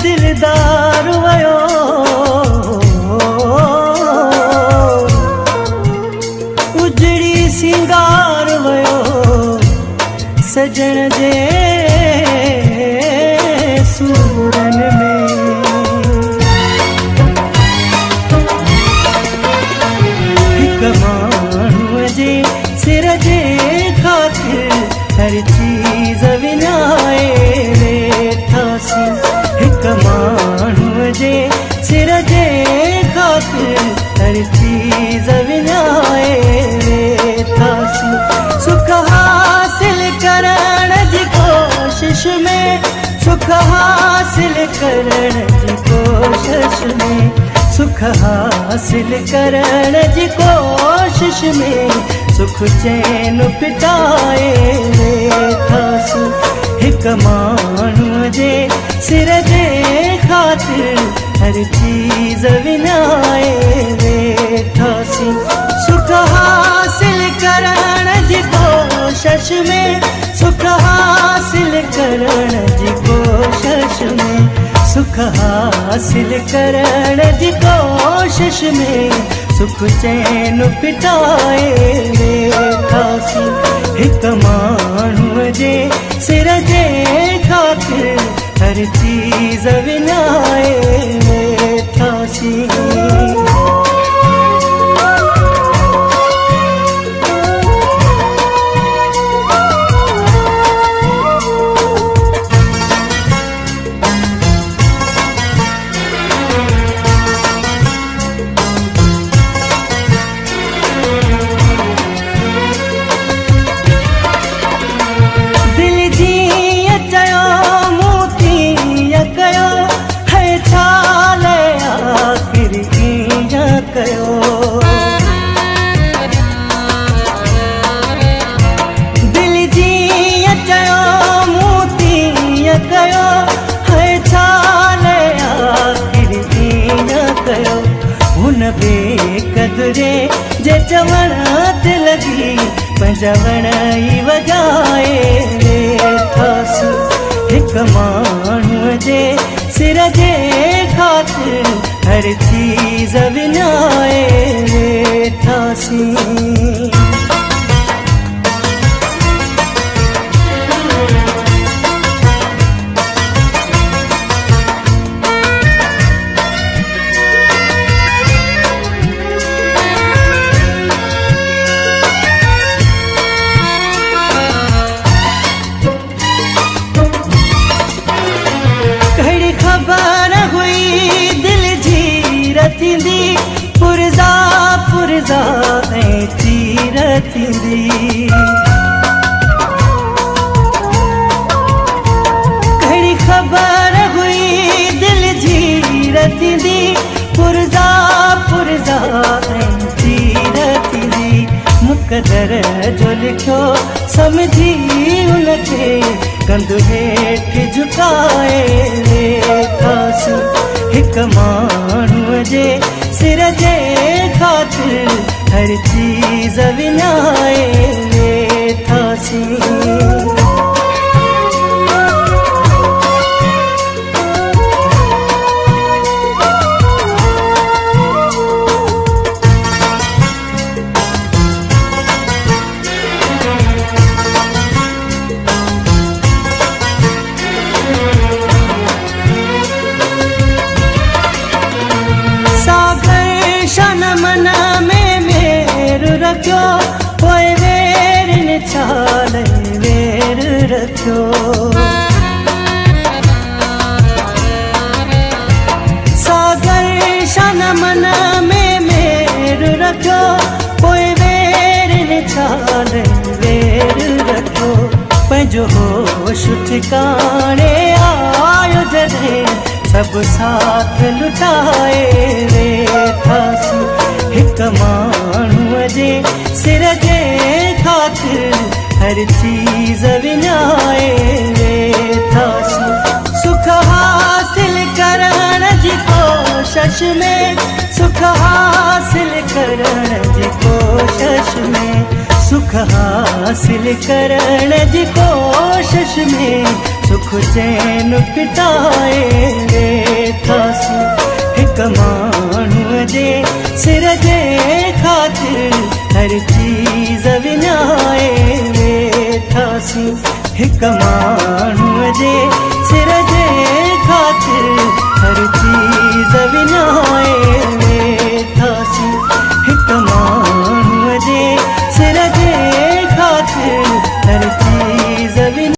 दिलदार वयो उजड़ी सिंगार वयो सजण जे सूरन में हिक माण्हूअ जे सिर जे ख़ातिर हर चीज़ विञाए वेठासीं हिक माण्हूअ जे सिर जे ख़ातिर हर चीज़ विञाए वेठासीं सुख हासिल करण जी कोशिश में सुख हासिल करण जी कोशिश में सुख हासिल करण जी कोशिश में सुख चैन पिटाए वेठासीं हिक माण्हूअ जे सिर जे ख़ातिर हर चीज़ विञाए वेठासीं सुख हासिल करण जी कोशिश में सुख हासिल करण जी कोशिश में सुख हासिल करण जी कोशिश में सुख चैन पिटाए वेठासीं हिक माण्हूअ जे सिर जे ख़ातिर हर चीज़ विञाए वेठासीं बेकदरे जे चवण ते लगी पंजवण ई वजाए वेठासीं हिक माण्हूअ जे सिर जे ख़ातिर हर चीज़ विञाए वेठासीं पुरज़ा पुरज़ा ऐं चीर थींदी कहिड़ी ख़बर हुई दिलि जीर थींदी पुरज़ा पुरज़ा ऐं चीर थींदी मुक़दर जो लिखियो सम्झी उनखे कंधु हेठि झुकाए वेठासीं हिक माण्हूअ जे सिर जे ख़ातिर हर चीज़ विञाए वेठासीं मन में मेरु रखियो पोइ वेर ने छाल वेर रखियो सागर शन मन में मेरु रखियो पोइ वेर ने छाल वेर रखियो पंहिंजो होश ठिकाणे आयो जॾहिं सब साथ लुटाए वेठासीं हिक माण्हूअ जे सिर जे ख़ातिर हर चीज़ विञाए वेठासीं सुख हासिल करण जी कोशिश में सुख हासिल करण जी कोशिश में सुख हासिल करण जी कोशिश में सुख चैन पिटाए कमाल